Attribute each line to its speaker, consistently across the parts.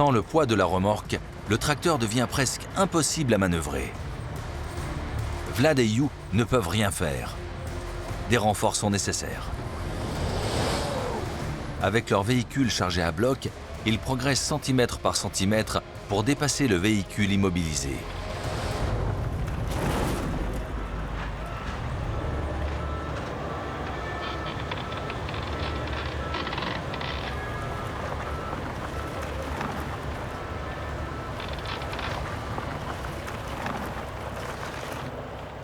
Speaker 1: Sans le poids de la remorque, le tracteur devient presque impossible à manœuvrer. Vlad et Hugh ne peuvent rien faire. Des renforts sont nécessaires. Avec leur véhicule chargé à bloc, ils progressent centimètre par centimètre pour dépasser le véhicule immobilisé.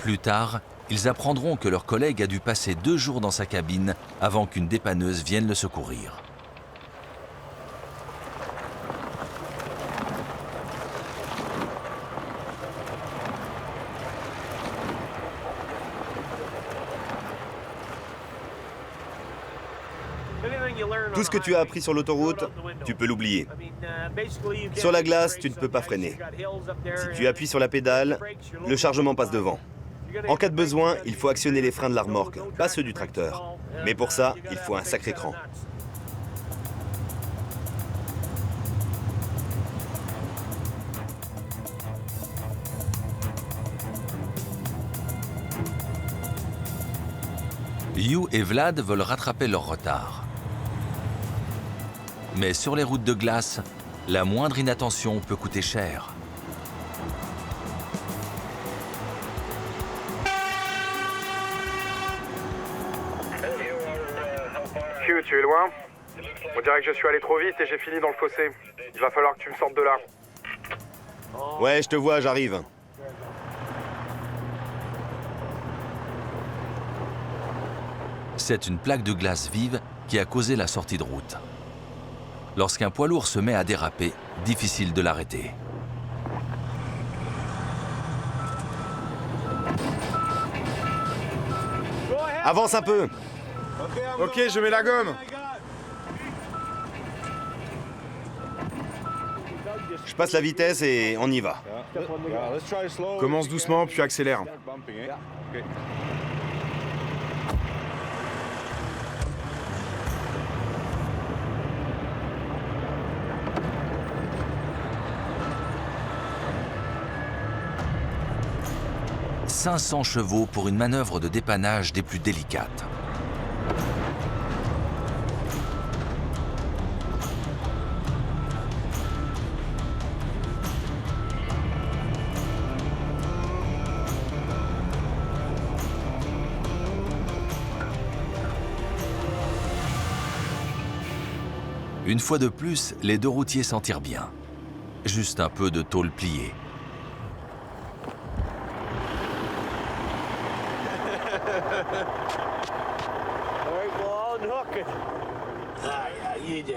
Speaker 1: Plus tard, ils apprendront que leur collègue a dû passer 2 jours dans sa cabine avant qu'une dépanneuse vienne le secourir.
Speaker 2: Tout ce que tu as appris sur l'autoroute, tu peux l'oublier. Sur la glace, tu ne peux pas freiner. Si tu appuies sur la pédale, le chargement passe devant. En cas de besoin, il faut actionner les freins de la remorque, pas ceux du tracteur. Mais pour ça, il faut un sacré cran.
Speaker 1: Hugh et Vlad veulent rattraper leur retard. Mais sur les routes de glace, la moindre inattention peut coûter cher.
Speaker 3: Hugh, tu es loin? On dirait que je suis allé trop vite et j'ai fini dans le fossé. Il va falloir que tu me sortes de là.
Speaker 2: Ouais, je te vois, j'arrive.
Speaker 1: C'est une plaque de glace vive qui a causé la sortie de route. Lorsqu'un poids lourd se met à déraper, difficile de l'arrêter.
Speaker 2: Avance un peu.
Speaker 3: Ok, je mets la gomme.
Speaker 2: Je passe la vitesse et on y va.
Speaker 3: Commence doucement, puis accélère.
Speaker 1: « 500 chevaux pour une manœuvre de dépannage des plus délicates. » Une fois de plus, les 2 routiers s'en tirent bien. Juste un peu de tôle pliée.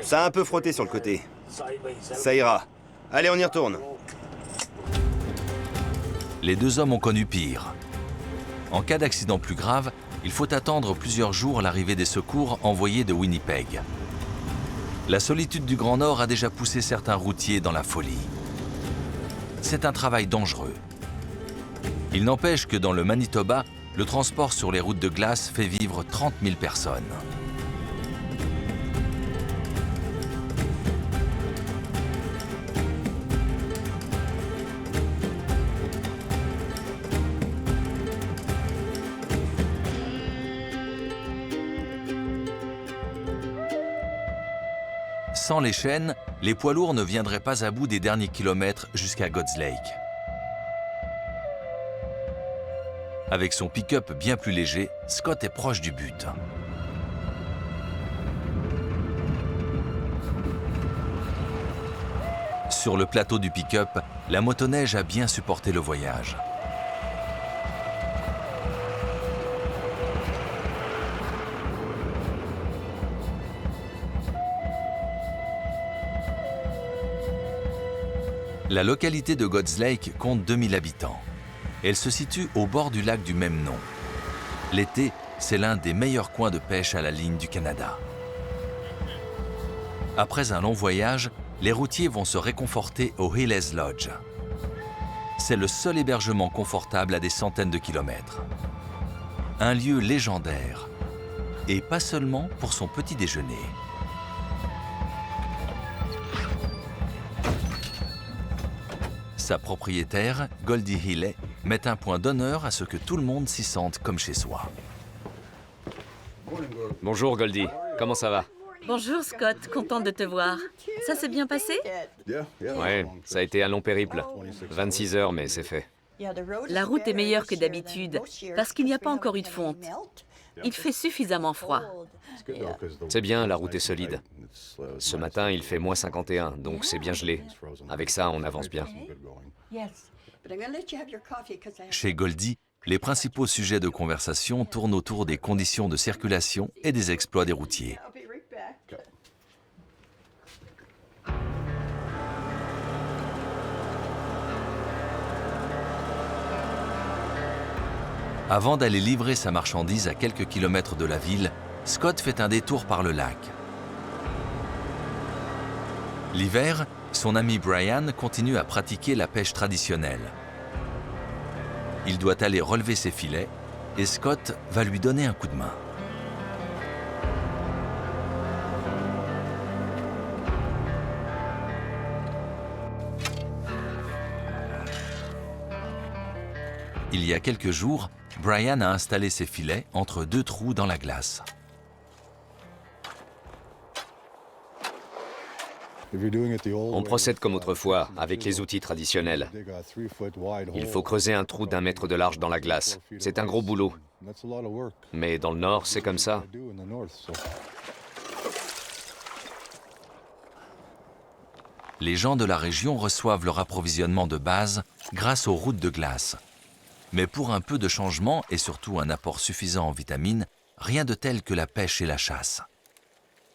Speaker 2: Ça a un peu frotté sur le côté. Ça ira. Allez, on y retourne.
Speaker 1: Les 2 hommes ont connu pire. En cas d'accident plus grave, il faut attendre plusieurs jours l'arrivée des secours envoyés de Winnipeg. La solitude du Grand Nord a déjà poussé certains routiers dans la folie. C'est un travail dangereux. Il n'empêche que dans le Manitoba, le transport sur les routes de glace fait vivre 30 000 personnes. Sans les chaînes, les poids lourds ne viendraient pas à bout des derniers kilomètres jusqu'à God's Lake. Avec son pick-up bien plus léger, Scott est proche du but. Sur le plateau du pick-up, la motoneige a bien supporté le voyage. La localité de God's Lake compte 2000 habitants. Elle se situe au bord du lac du même nom. L'été, c'est l'un des meilleurs coins de pêche à la ligne du Canada. Après un long voyage, les routiers vont se réconforter au Hills Lodge. C'est le seul hébergement confortable à des centaines de kilomètres. Un lieu légendaire, et pas seulement pour son petit déjeuner. Sa propriétaire, Goldie Healy, met un point d'honneur à ce que tout le monde s'y sente comme chez soi.
Speaker 4: Bonjour Goldie, comment ça va?
Speaker 5: Bonjour Scott, contente de te voir. Ça s'est bien passé?
Speaker 4: Ouais, ça a été un long périple. 26 heures, mais c'est fait.
Speaker 5: La route est meilleure que d'habitude, parce qu'il n'y a pas encore eu de fonte. Il fait suffisamment froid.
Speaker 4: C'est bien, la route est solide. Ce matin, il fait -51, donc c'est bien gelé. Avec ça, on avance bien.
Speaker 1: Chez Goldie, les principaux sujets de conversation tournent autour des conditions de circulation et des exploits des routiers. Avant d'aller livrer sa marchandise à quelques kilomètres de la ville, Scott fait un détour par le lac. L'hiver, son ami Brian continue à pratiquer la pêche traditionnelle. Il doit aller relever ses filets et Scott va lui donner un coup de main. Il y a quelques jours, Brian a installé ses filets entre deux trous dans la glace.
Speaker 4: On procède comme autrefois, avec les outils traditionnels. Il faut creuser un trou d'1 mètre de large dans la glace. C'est un gros boulot. Mais dans le nord, c'est comme ça.
Speaker 1: Les gens de la région reçoivent leur approvisionnement de base grâce aux routes de glace. Mais pour un peu de changement et surtout un apport suffisant en vitamines, rien de tel que la pêche et la chasse.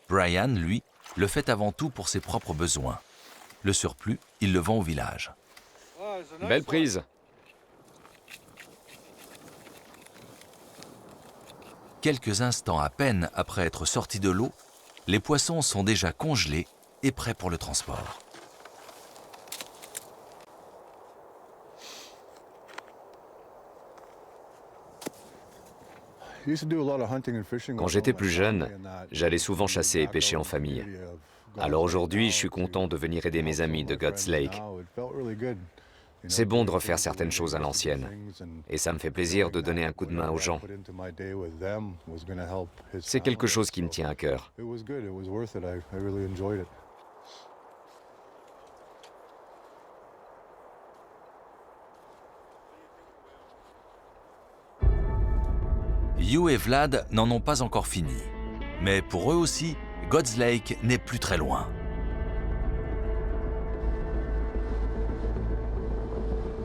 Speaker 1: Brian, lui, le fait avant tout pour ses propres besoins. Le surplus, il le vend au village.
Speaker 4: Belle prise.
Speaker 1: Quelques instants à peine après être sortis de l'eau, les poissons sont déjà congelés et prêts pour le transport.
Speaker 4: Quand j'étais plus jeune, j'allais souvent chasser et pêcher en famille. Alors aujourd'hui, je suis content de venir aider mes amis de God's Lake. C'est bon de refaire certaines choses à l'ancienne. Et ça me fait plaisir de donner un coup de main aux gens. C'est quelque chose qui me tient à cœur.
Speaker 1: Hugh et Vlad n'en ont pas encore fini. Mais pour eux aussi, God's Lake n'est plus très loin.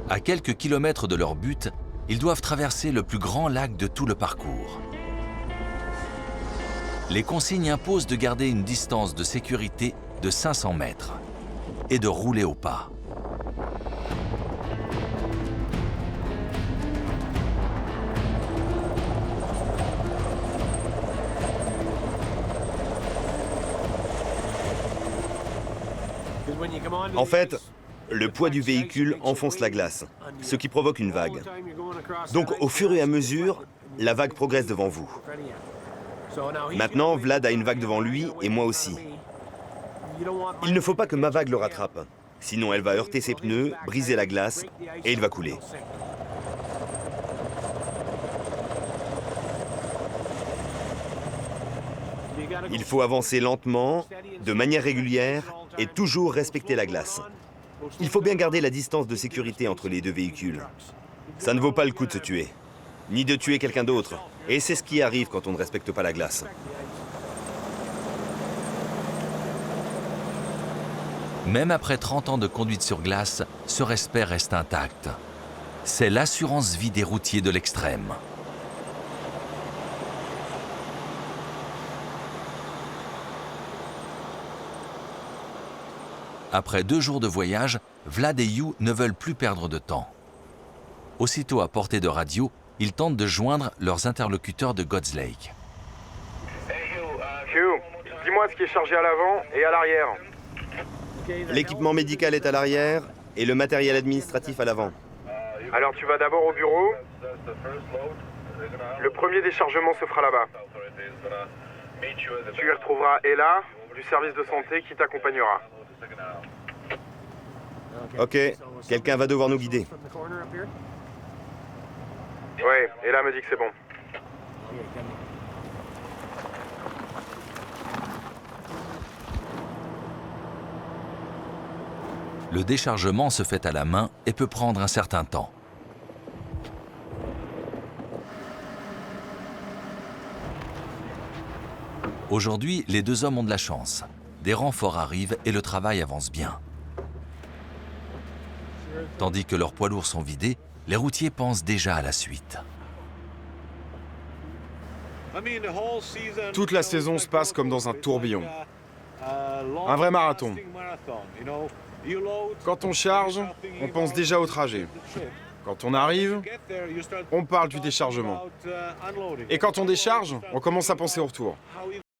Speaker 1: À quelques kilomètres de leur but, ils doivent traverser le plus grand lac de tout le parcours. Les consignes imposent de garder une distance de sécurité de 500 mètres et de rouler au pas.
Speaker 2: En fait, le poids du véhicule enfonce la glace, ce qui provoque une vague. Donc au fur et à mesure, la vague progresse devant vous. Maintenant, Vlad a une vague devant lui et moi aussi. Il ne faut pas que ma vague le rattrape, sinon elle va heurter ses pneus, briser la glace et il va couler. Il faut avancer lentement, de manière régulière et toujours respecter la glace. Il faut bien garder la distance de sécurité entre les deux véhicules. Ça ne vaut pas le coup de se tuer, ni de tuer quelqu'un d'autre. Et c'est ce qui arrive quand on ne respecte pas la glace.
Speaker 1: Même après 30 ans de conduite sur glace, ce respect reste intact. C'est l'assurance vie des routiers de l'extrême. Après 2 jours de voyage, Vlad et Hugh ne veulent plus perdre de temps. Aussitôt à portée de radio, ils tentent de joindre leurs interlocuteurs de God's Lake.
Speaker 3: Hugh, dis-moi ce qui est chargé à l'avant et à l'arrière.
Speaker 2: L'équipement médical est à l'arrière et le matériel administratif à l'avant.
Speaker 3: Alors tu vas d'abord au bureau. Le premier déchargement se fera là-bas. Tu y retrouveras Ella, du service de santé, qui t'accompagnera.
Speaker 2: Ok, quelqu'un va devoir nous guider.
Speaker 3: Ouais, et là me dit que c'est bon.
Speaker 1: Le déchargement se fait à la main et peut prendre un certain temps. Aujourd'hui, les deux hommes ont de la chance. Des renforts arrivent et le travail avance bien. Tandis que leurs poids lourds sont vidés, les routiers pensent déjà à la suite.
Speaker 6: Toute la saison se passe comme dans un tourbillon. Un vrai marathon. Quand on charge, on pense déjà au trajet. Quand on arrive, on parle du déchargement. Et quand on décharge, on commence à penser au retour.